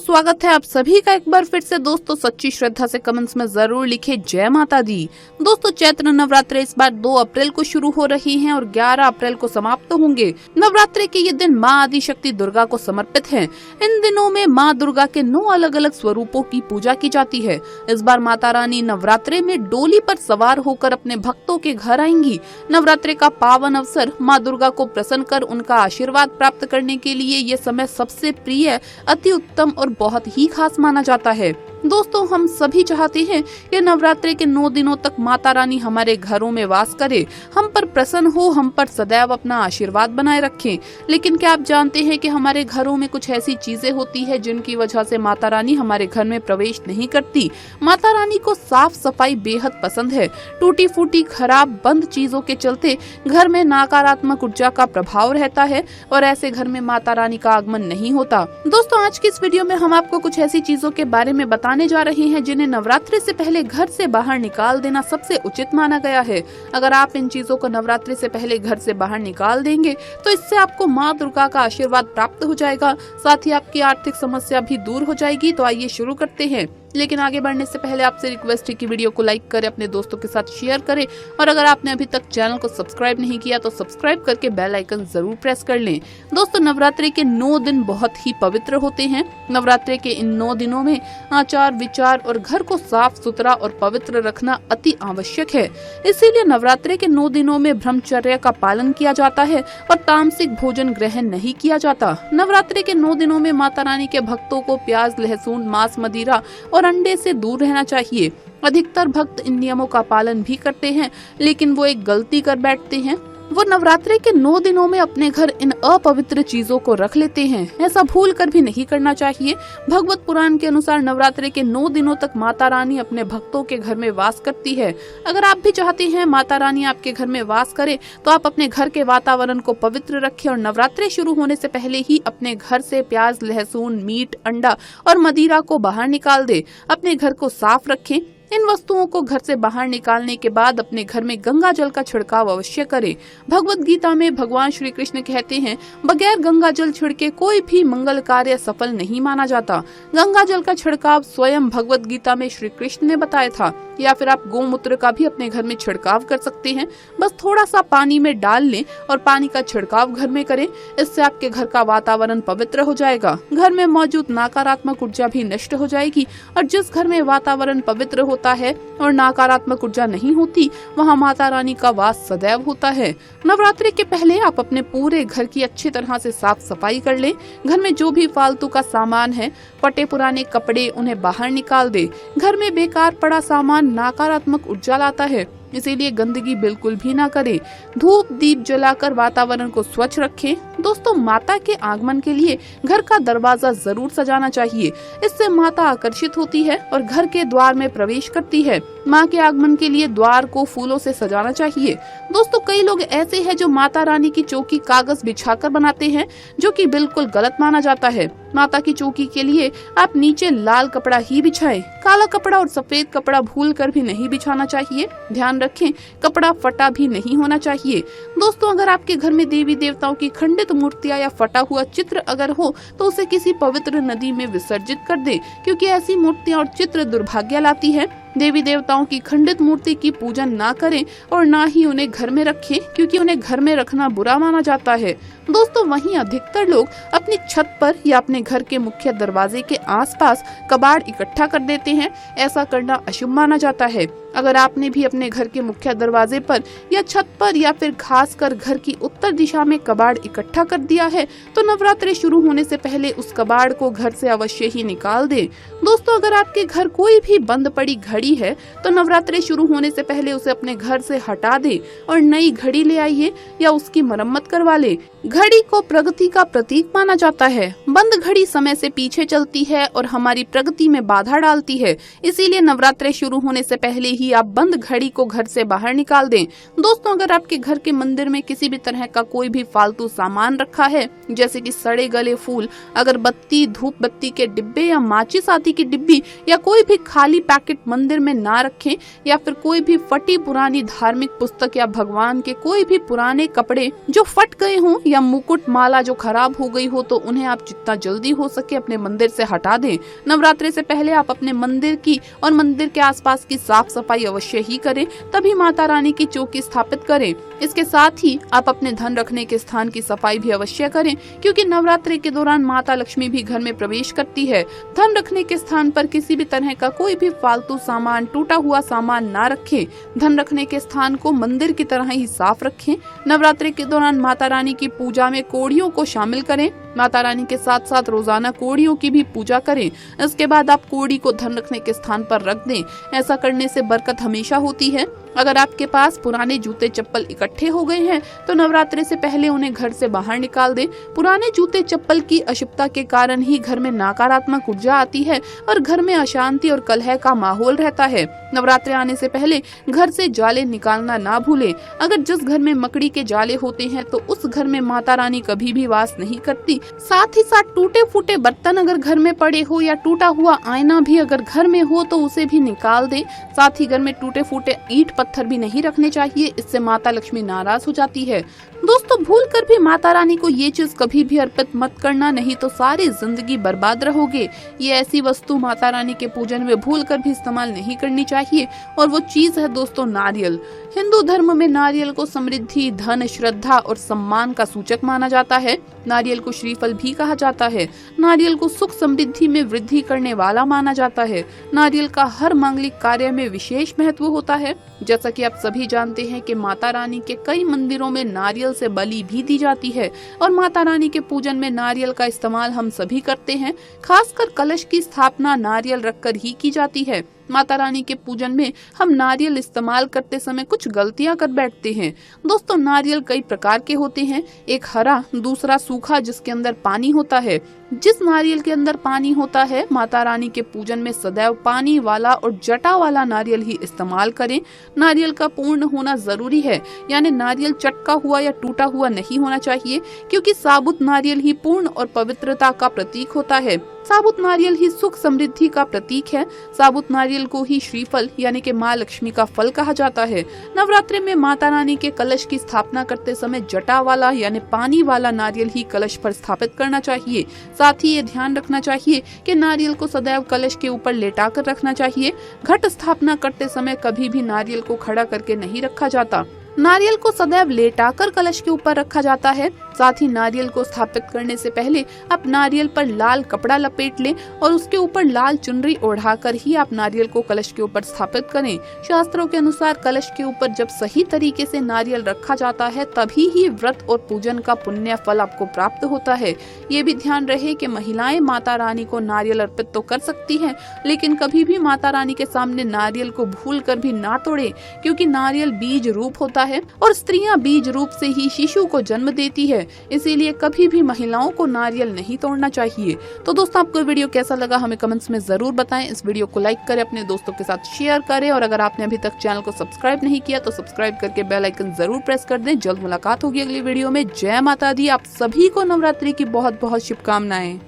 स्वागत है आप सभी का एक बार फिर से दोस्तों। सच्ची श्रद्धा से कमेंट्स में जरूर लिखे जय माता दी। दोस्तों चैत्र नवरात्रे इस बार 2 अप्रैल को शुरू हो रही हैं और 11 अप्रैल को समाप्त होंगे। नवरात्रे के ये दिन माँ आदि शक्ति दुर्गा को समर्पित हैं। इन दिनों में माँ दुर्गा के 9 अलग अलग स्वरूपों की पूजा की जाती है। इस बार माता रानी नवरात्रे में डोली पर सवार होकर अपने भक्तों के घर आएंगी। नवरात्रे का पावन अवसर माँ दुर्गा को प्रसन्न कर उनका आशीर्वाद प्राप्त करने के लिए ये समय सबसे प्रिय, अति उत्तम और बहुत ही खास माना जाता है। दोस्तों हम सभी चाहते हैं कि नवरात्रि के 9 दिनों तक माता रानी हमारे घरों में वास करे, हम पर प्रसन्न हो, हम पर सदैव अपना आशीर्वाद बनाए रखें। लेकिन क्या आप जानते हैं कि हमारे घरों में कुछ ऐसी चीजें होती है जिनकी वजह से माता रानी हमारे घर में प्रवेश नहीं करती। माता रानी को साफ सफाई बेहद पसंद है। टूटी फूटी खराब बंद चीजों के चलते घर में नकारात्मक ऊर्जा का प्रभाव रहता है और ऐसे घर में माता रानी का आगमन नहीं होता। दोस्तों आज की इस वीडियो में हम आपको कुछ ऐसी चीजों के बारे में बताने जा रहे हैं जिन्हें नवरात्रि से पहले घर से बाहर निकाल देना सबसे उचित माना गया है। अगर आप इन चीजों को नवरात्रि से पहले घर से बाहर निकाल देंगे तो इससे आपको माँ दुर्गा का आशीर्वाद प्राप्त हो जाएगा, साथ ही आपकी आर्थिक समस्या भी दूर हो जाएगी। तो आइए शुरू करते हैं। लेकिन आगे बढ़ने से पहले आपसे रिक्वेस्ट है कि वीडियो को लाइक करें, अपने दोस्तों के साथ शेयर करें और अगर आपने अभी तक चैनल को सब्सक्राइब नहीं किया तो सब्सक्राइब करके बेल आइकन जरूर प्रेस कर लें। दोस्तों नवरात्रि के 9 दिन बहुत ही पवित्र होते हैं। नवरात्रि के इन 9 दिनों में आचार विचार और घर को साफ सुथरा और पवित्र रखना अति आवश्यक है। इसीलिए नवरात्रि के 9 दिनों में ब्रह्मचर्य का पालन किया जाता है और तामसिक भोजन ग्रहण नहीं किया जाता। नवरात्रि के 9 दिनों में माता रानी के भक्तों को प्याज, लहसुन, मांस, मदिरा और अंडे से दूर रहना चाहिए। अधिकतर भक्त इन नियमों का पालन भी करते हैं, लेकिन वो एक गलती कर बैठते हैं। वो नवरात्रि के 9 दिनों में अपने घर इन अपवित्र चीजों को रख लेते हैं। ऐसा भूल कर भी नहीं करना चाहिए। भगवत पुराण के अनुसार नवरात्रि के 9 दिनों तक माता रानी अपने भक्तों के घर में वास करती है। अगर आप भी चाहते हैं माता रानी आपके घर में वास करे तो आप अपने घर के वातावरण को पवित्र रखें और नवरात्रि शुरू होने से पहले ही अपने घर से प्याज, लहसुन, मीट, अंडा और मदिरा को बाहर निकाल दे। अपने घर को साफ रखें। इन वस्तुओं को घर से बाहर निकालने के बाद अपने घर में गंगा जल का छिड़काव अवश्य करें। भगवत गीता में भगवान श्री कृष्ण कहते हैं, बगैर गंगा जल छिड़के कोई भी मंगल कार्य सफल नहीं माना जाता। गंगा जल का छिड़काव स्वयं भगवत गीता में श्री कृष्ण ने बताया था। या फिर आप गोमूत्र का भी अपने घर में छिड़काव कर सकते हैं। बस थोड़ा सा पानी में डाल लें और पानी का छिड़काव घर में करें। इससे आपके घर का वातावरण पवित्र हो जाएगा। घर में मौजूद नकारात्मक ऊर्जा भी नष्ट हो जाएगी और जिस घर में वातावरण पवित्र होता है और नकारात्मक ऊर्जा नहीं होती, वहाँ माता रानी का वास सदैव होता है। नवरात्रि के पहले आप अपने पूरे घर की अच्छी तरह से साफ सफाई कर लें। घर में जो भी फालतू का सामान है, फटे पुराने कपड़े, उन्हें बाहर निकाल दे। घर में बेकार पड़ा सामान नकारात्मक ऊर्जा लाता है, इसीलिए गंदगी बिल्कुल भी ना करें। धूप दीप जलाकर वातावरण को स्वच्छ रखें। दोस्तों माता के आगमन के लिए घर का दरवाजा जरूर सजाना चाहिए। इससे माता आकर्षित होती है और घर के द्वार में प्रवेश करती है। माँ के आगमन के लिए द्वार को फूलों से सजाना चाहिए। दोस्तों कई लोग ऐसे हैं जो माता रानी की चौकी कागज बिछाकर बनाते हैं, जो कि बिल्कुल गलत माना जाता है। माता की चौकी के लिए आप नीचे लाल कपड़ा ही बिछाएं। काला कपड़ा और सफेद कपड़ा भूल कर भी नहीं बिछाना चाहिए। ध्यान रखें कपड़ा फटा भी नहीं होना चाहिए। दोस्तों अगर आपके घर में देवी देवताओं की खंडित मूर्तियां या फटा हुआ चित्र अगर हो तो उसे किसी पवित्र नदी में विसर्जित कर दे, क्योंकि ऐसी मूर्तियां और चित्र दुर्भाग्य लाती है। देवी देवताओं की खंडित मूर्ति की पूजन ना करें और ना ही उन्हें घर में रखें, क्योंकि उन्हें घर में रखना बुरा माना जाता है। दोस्तों वहीं अधिकतर लोग अपनी छत पर या अपने घर के मुख्य दरवाजे के आसपास कबाड़ इकट्ठा कर देते हैं। ऐसा करना अशुभ माना जाता है। अगर आपने भी अपने घर के मुख्य दरवाजे पर या छत पर या फिर खासकर घर की उत्तर दिशा में कबाड़ इकट्ठा कर दिया है तो नवरात्रि शुरू होने से पहले उस कबाड़ को घर से अवश्य ही निकाल दें। दोस्तों अगर आपके घर कोई भी बंद पड़ी घड़ी है तो नवरात्रि शुरू होने से पहले उसे अपने घर से हटा दे और नई घड़ी ले आइए या उसकी मरम्मत करवा ले। घड़ी को प्रगति का प्रतीक माना जाता है। बंद घड़ी समय से पीछे चलती है और हमारी प्रगति में बाधा डालती है। इसीलिए नवरात्रि शुरू होने से पहले ही आप बंद घड़ी को घर से बाहर निकाल दें। दोस्तों, अगर आपके घर के मंदिर में किसी भी तरह का कोई भी फालतू सामान रखा है, जैसे कि सड़े गले फूल, अगरबत्ती, धूप बत्ती के डिब्बे या माचिस आदि की डिब्बी, या कोई भी खाली पैकेट मंदिर में ना रखें, या फिर कोई भी फटी पुरानी धार्मिक पुस्तक या भगवान के कोई भी पुराने कपड़े जो फट गए हों या मुकुट माला जो खराब हो गई हो, तो उन्हें आप जितना जल्दी हो सके अपने मंदिर से हटा दें। नवरात्रि से पहले आप अपने मंदिर की और मंदिर के आसपास की साफ सफाई अवश्य ही करें, तभी माता रानी की चौकी स्थापित करें। इसके साथ ही आप अपने धन रखने के स्थान की सफाई भी अवश्य करें, क्योंकि नवरात्रि के दौरान माता लक्ष्मी भी घर में प्रवेश करती है। धन रखने के स्थान पर किसी भी तरह का कोई भी फालतू सामान, टूटा हुआ सामान ना रखें। धन रखने के स्थान को मंदिर की तरह ही साफ रखें। नवरात्रि के दौरान माता रानी की पूजा में कोड़ियों को शामिल करें। माता रानी के साथ साथ रोजाना कोड़ियों की भी पूजा करें। इसके बाद आप कोड़ी को धन रखने के स्थान पर रख दें। ऐसा करने से बरकत हमेशा होती है। अगर आपके पास पुराने जूते चप्पल इकट्ठे हो गए हैं, तो नवरात्रि से पहले उन्हें घर से बाहर निकाल दें। पुराने जूते चप्पल की अशुभता के कारण ही घर में नकारात्मक ऊर्जा आती है और घर में अशांति और कलह का माहौल रहता है। नवरात्रि आने से पहले घर से जाले निकालना ना भूलें। अगर जिस घर में मकड़ी के जाले होते हैं, तो उस घर में माता रानी कभी भी वास नहीं करती। साथ ही साथ टूटे फूटे बर्तन अगर घर में पड़े हो या टूटा हुआ आईना भी अगर घर में हो, तो उसे भी निकाल दें। साथ ही घर में टूटे फूटे ईंट पत्थर भी नहीं रखने चाहिए, इससे माता लक्ष्मी नाराज हो जाती है। दोस्तों, भूल कर भी माता रानी को ये चीज कभी भी अर्पित मत करना, नहीं तो सारी जिंदगी बर्बाद रहोगे। ये ऐसी वस्तु माता रानी के पूजन में भूल कर भी इस्तेमाल नहीं करनी चाहिए, और वो चीज है दोस्तों नारियल। हिंदू धर्म में नारियल को समृद्धि, धन, श्रद्धा और सम्मान का सूचक माना जाता है। नारियल को श्रीफल भी कहा जाता है। नारियल को सुख समृद्धि में वृद्धि करने वाला माना जाता है। नारियल का हर मांगलिक कार्य में विशेष महत्व होता है। जैसा कि आप सभी जानते हैं कि माता रानी के कई मंदिरों में नारियल से बलि भी दी जाती है, और माता रानी के पूजन में नारियल का इस्तेमाल हम सभी करते हैं। खासकर कलश की स्थापना नारियल रखकर ही की जाती है। माता रानी के पूजन में हम नारियल इस्तेमाल करते समय कुछ गलतियां कर बैठते हैं। दोस्तों, नारियल कई प्रकार के होते हैं। एक हरा, दूसरा सूखा जिसके अंदर पानी होता है। जिस नारियल के अंदर पानी होता है, माता रानी के पूजन में सदैव पानी वाला और जटा वाला नारियल ही इस्तेमाल करें। नारियल का पूर्ण होना जरूरी है, यानी नारियल चटका हुआ या टूटा हुआ नहीं होना चाहिए, क्योंकि साबुत नारियल ही पूर्ण और पवित्रता का प्रतीक होता है। साबुत नारियल ही सुख समृद्धि का प्रतीक है। साबुत नारियल को ही श्रीफल यानी कि माँ लक्ष्मी का फल कहा जाता है। नवरात्रि में माता रानी के कलश की स्थापना करते समय जटा वाला यानी पानी वाला नारियल ही कलश पर स्थापित करना चाहिए। साथ ही ये ध्यान रखना चाहिए कि नारियल को सदैव कलश के ऊपर लेटा कर रखना चाहिए। घट स्थापना करते समय कभी भी नारियल को खड़ा करके नहीं रखा जाता। नारियल को सदैव लेटाकर कलश के ऊपर रखा जाता है। साथ ही नारियल को स्थापित करने से पहले आप नारियल पर लाल कपड़ा लपेट लें और उसके ऊपर लाल चुनरी ओढ़ाकर ही आप नारियल को कलश के ऊपर स्थापित करें। शास्त्रों के अनुसार कलश के ऊपर जब सही तरीके से नारियल रखा जाता है, तभी ही व्रत और पूजन का पुण्य फल आपको प्राप्त होता है। ये भी ध्यान रहे कि महिलाएं माता रानी को नारियल अर्पित तो कर सकती हैं, लेकिन कभी भी माता रानी के सामने नारियल को भूल कर भी ना तोड़े, क्योंकि नारियल बीज रूप होता है और स्त्रियां बीज रूप से ही शिशु को जन्म देती है। इसीलिए कभी भी महिलाओं को नारियल नहीं तोड़ना चाहिए। तो दोस्तों, आपको वीडियो कैसा लगा हमें कमेंट्स में जरूर बताएं। इस वीडियो को लाइक करें, अपने दोस्तों के साथ शेयर करें, और अगर आपने अभी तक चैनल को सब्सक्राइब नहीं किया तो सब्सक्राइब करके बेल आइकन जरूर प्रेस कर दें। जल्द मुलाकात होगी अगली वीडियो में। जय माता दी। आप सभी को नवरात्रि की बहुत बहुत शुभकामनाएं।